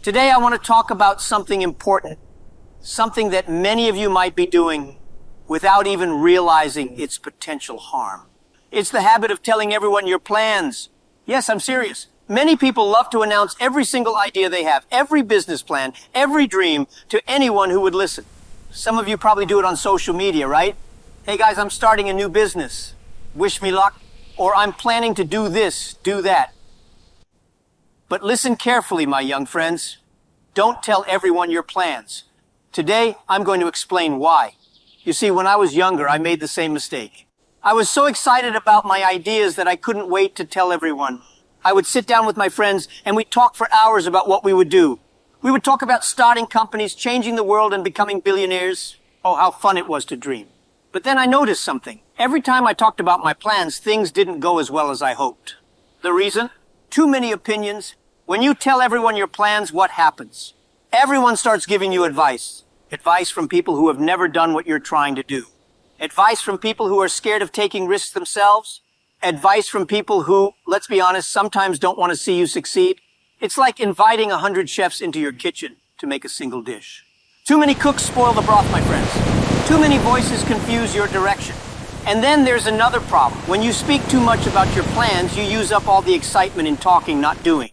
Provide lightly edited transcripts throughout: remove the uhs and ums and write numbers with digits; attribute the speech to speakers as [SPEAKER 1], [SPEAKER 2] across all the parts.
[SPEAKER 1] Today I want to talk about something important, something that many of you might be doing without even realizing its potential harm. It's the habit of telling everyone your plans. Yes, I'm serious. Many people love to announce every single idea they have, every business plan, every dream to anyone who would listen. Some of you probably do it on social media, right? Hey guys, I'm starting a new business. Wish me luck. Or I'm planning to do this, do that. But listen carefully, my young friends. Don't tell everyone your plans. Today, I'm going to explain why. You see, when I was younger, I made the same mistake. I was so excited about my ideas that I couldn't wait to tell everyone. I would sit down with my friends and we'd talk for hours about what we would do. We would talk about starting companies, changing the world, and becoming billionaires. Oh, how fun it was to dream. But then I noticed something. Every time I talked about my plans, things didn't go as well as I hoped. The reason? Too many opinions. When you tell everyone your plans, what happens? Everyone starts giving you advice. Advice from people who have never done what you're trying to do. Advice from people who are scared of taking risks themselves. Advice from people who, let's be honest, sometimes don't want to see you succeed. It's like inviting 100 chefs into your kitchen to make a single dish. Too many cooks spoil the broth, my friends. Too many voices confuse your direction. And then there's another problem. When you speak too much about your plans, you use up all the excitement in talking, not doing.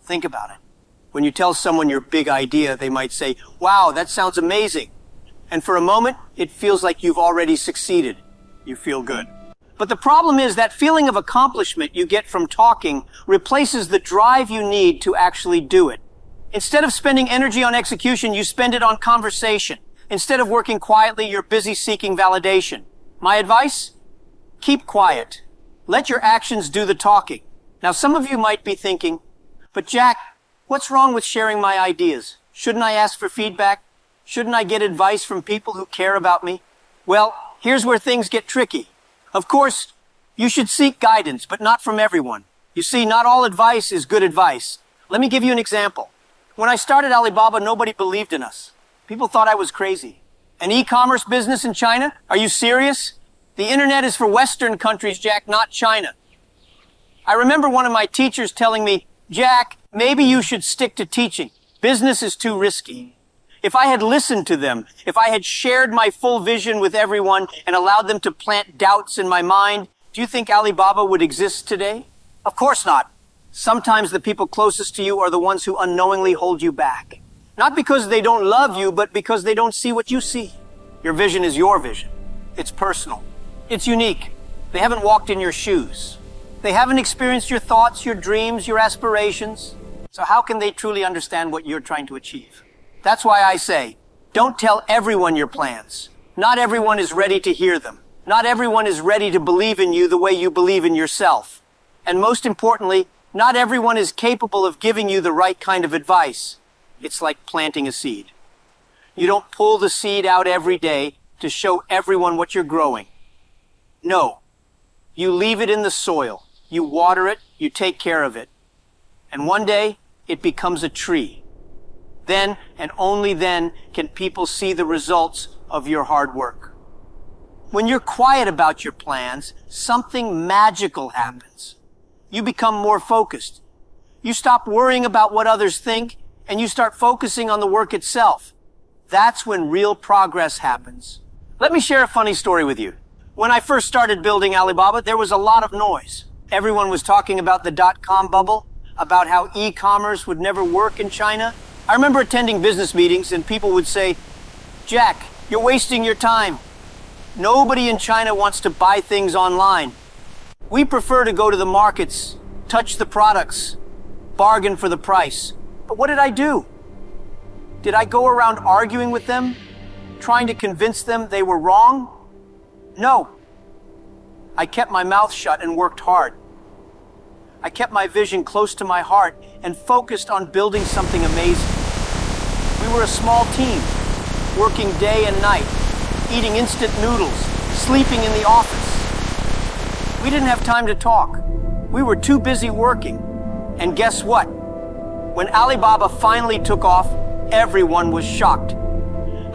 [SPEAKER 1] Think about it. When you tell someone your big idea, they might say, "Wow, that sounds amazing." And for a moment, it feels like you've already succeeded. You feel good. But the problem is that feeling of accomplishment you get from talking replaces the drive you need to actually do it. Instead of spending energy on execution, you spend it on conversation. Instead of working quietly, you're busy seeking validation. My advice? Keep quiet. Let your actions do the talking. Now, some of you might be thinking, "But Jack, what's wrong with sharing my ideas? Shouldn't I ask for feedback? Shouldn't I get advice from people who care about me?" Well, here's where things get tricky. Of course, you should seek guidance, but not from everyone. You see, not all advice is good advice. Let me give you an example. When I started Alibaba, nobody believed in us. People thought I was crazy. An e-commerce business in China? Are you serious? The internet is for Western countries, Jack, not China. I remember one of my teachers telling me, "Jack, maybe you should stick to teaching. Business is too risky." If I had listened to them, if I had shared my full vision with everyone and allowed them to plant doubts in my mind, do you think Alibaba would exist today? Of course not. Sometimes the people closest to you are the ones who unknowingly hold you back. Not because they don't love you, but because they don't see what you see. Your vision is your vision. It's personal. It's unique. They haven't walked in your shoes. They haven't experienced your thoughts, your dreams, your aspirations. So how can they truly understand what you're trying to achieve? That's why I say, don't tell everyone your plans. Not everyone is ready to hear them. Not everyone is ready to believe in you the way you believe in yourself. And most importantly, not everyone is capable of giving you the right kind of advice. It's like planting a seed. You don't pull the seed out every day to show everyone what you're growing. No. You leave it in the soil. You water it, you take care of it. And one day, it becomes a tree. Then, and only then, can people see the results of your hard work. When you're quiet about your plans, something magical happens. You become more focused. You stop worrying about what others think, and you start focusing on the work itself. That's when real progress happens. Let me share a funny story with you. When I first started building Alibaba, there was a lot of noise. Everyone was talking about the dot-com bubble, about how e-commerce would never work in China. I remember attending business meetings and people would say, "Jack, you're wasting your time. Nobody in China wants to buy things online. We prefer to go to the markets, touch the products, bargain for the price." But what did I do? Did I go around arguing with them, trying to convince them they were wrong? No. I kept my mouth shut and worked hard. I kept my vision close to my heart and focused on building something amazing. We were a small team, working day and night, eating instant noodles, sleeping in the office. We didn't have time to talk. We were too busy working. And guess what? When Alibaba finally took off, everyone was shocked.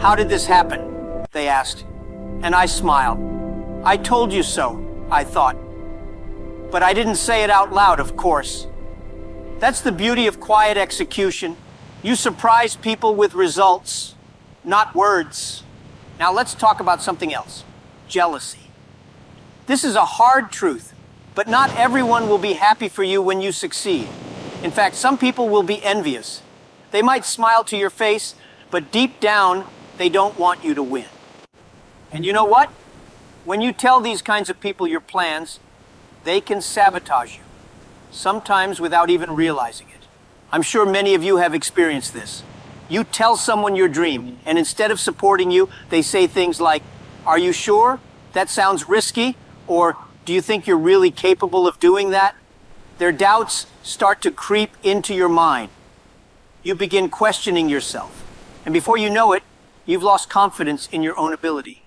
[SPEAKER 1] "How did this happen?" they asked. And I smiled. "I told you so," I thought. But I didn't say it out loud, of course. That's the beauty of quiet execution. You surprise people with results, not words. Now let's talk about something else. Jealousy. This is a hard truth, but not everyone will be happy for you when you succeed. In fact, some people will be envious. They might smile to your face, but deep down, they don't want you to win. And you know what? When you tell these kinds of people your plans, they can sabotage you, sometimes without even realizing it. I'm sure many of you have experienced this. You tell someone your dream, and instead of supporting you, they say things like, "Are you sure? That sounds risky," or "Do you think you're really capable of doing that?" Their doubts start to creep into your mind. You begin questioning yourself, and before you know it, you've lost confidence in your own ability.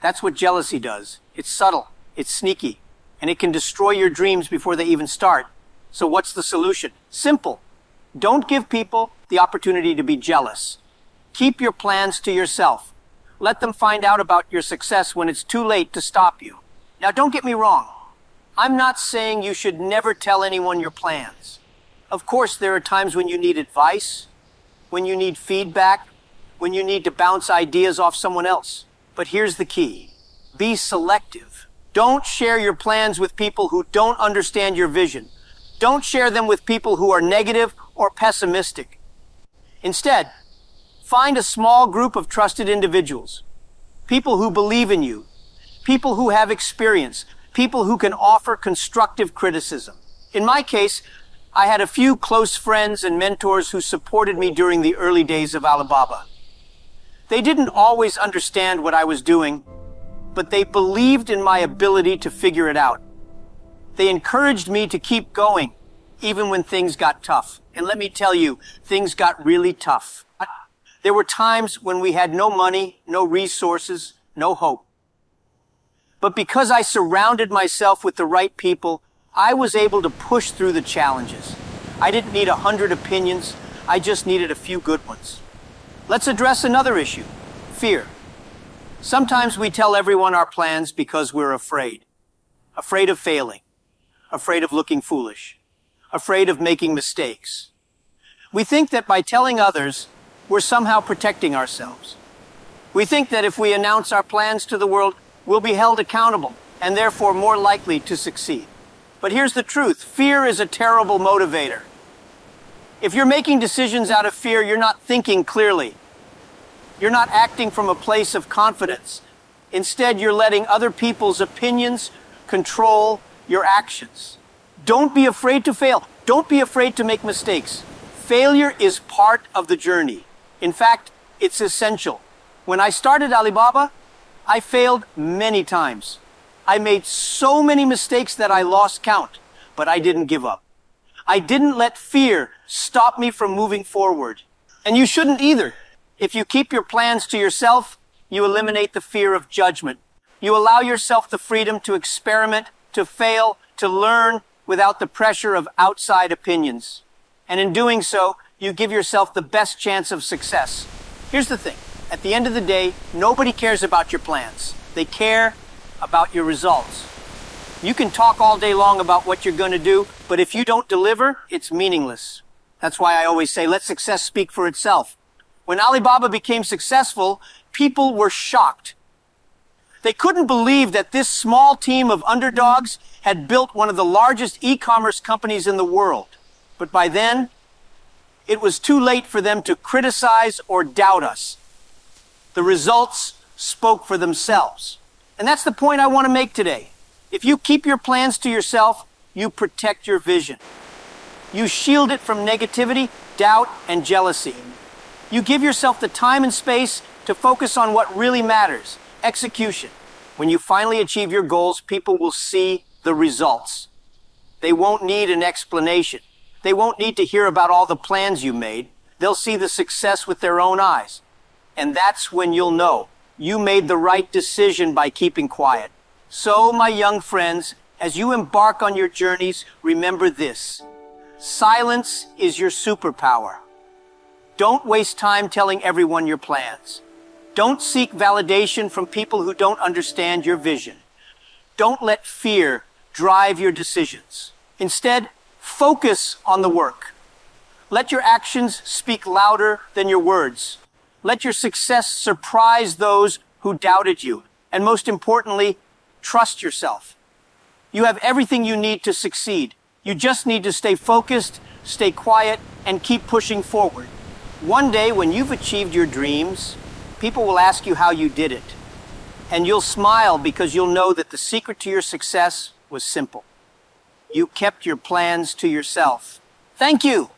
[SPEAKER 1] That's what jealousy does. It's subtle, it's sneaky, and it can destroy your dreams before they even start. So what's the solution? Simple. Don't give people the opportunity to be jealous. Keep your plans to yourself. Let them find out about your success when it's too late to stop you. Now, don't get me wrong. I'm not saying you should never tell anyone your plans. Of course, there are times when you need advice, when you need feedback, when you need to bounce ideas off someone else. But here's the key. Be selective. Don't share your plans with people who don't understand your vision. Don't share them with people who are negative or pessimistic. Instead, find a small group of trusted individuals, people who believe in you, people who have experience, people who can offer constructive criticism. In my case, I had a few close friends and mentors who supported me during the early days of Alibaba. They didn't always understand what I was doing, but they believed in my ability to figure it out. They encouraged me to keep going, even when things got tough. And let me tell you, things got really tough. There were times when we had no money, no resources, no hope. But because I surrounded myself with the right people, I was able to push through the challenges. I didn't need 100 opinions, I just needed a few good ones. Let's address another issue, fear. Sometimes we tell everyone our plans because we're afraid. Afraid of failing, afraid of looking foolish, afraid of making mistakes. We think that by telling others, we're somehow protecting ourselves. We think that if we announce our plans to the world, we'll be held accountable and therefore more likely to succeed. But here's the truth. Fear is a terrible motivator. If you're making decisions out of fear, you're not thinking clearly. You're not acting from a place of confidence. Instead, you're letting other people's opinions control your actions. Don't be afraid to fail. Don't be afraid to make mistakes. Failure is part of the journey. In fact, it's essential. When I started Alibaba, I failed many times. I made so many mistakes that I lost count, but I didn't give up. I didn't let fear stop me from moving forward. And you shouldn't either. If you keep your plans to yourself, you eliminate the fear of judgment. You allow yourself the freedom to experiment, to fail, to learn without the pressure of outside opinions. And in doing so, you give yourself the best chance of success. Here's the thing. At the end of the day, nobody cares about your plans. They care about your results. You can talk all day long about what you're going to do, but if you don't deliver, it's meaningless. That's why I always say, let success speak for itself. When Alibaba became successful, people were shocked. They couldn't believe that this small team of underdogs had built one of the largest e-commerce companies in the world. But by then, it was too late for them to criticize or doubt us. The results spoke for themselves. And that's the point I want to make today. If you keep your plans to yourself, you protect your vision. You shield it from negativity, doubt, and jealousy. You give yourself the time and space to focus on what really matters, execution. When you finally achieve your goals, people will see the results. They won't need an explanation. They won't need to hear about all the plans you made. They'll see the success with their own eyes. And that's when you'll know you made the right decision by keeping quiet. So, my young friends, as you embark on your journeys, remember this. Silence is your superpower. Don't waste time telling everyone your plans. Don't seek validation from people who don't understand your vision. Don't let fear drive your decisions. Instead, focus on the work. Let your actions speak louder than your words. Let your success surprise those who doubted you. And most importantly, trust yourself. You have everything you need to succeed. You just need to stay focused, stay quiet, and keep pushing forward. One day, when you've achieved your dreams, people will ask you how you did it. And you'll smile because you'll know that the secret to your success was simple. You kept your plans to yourself. Thank you.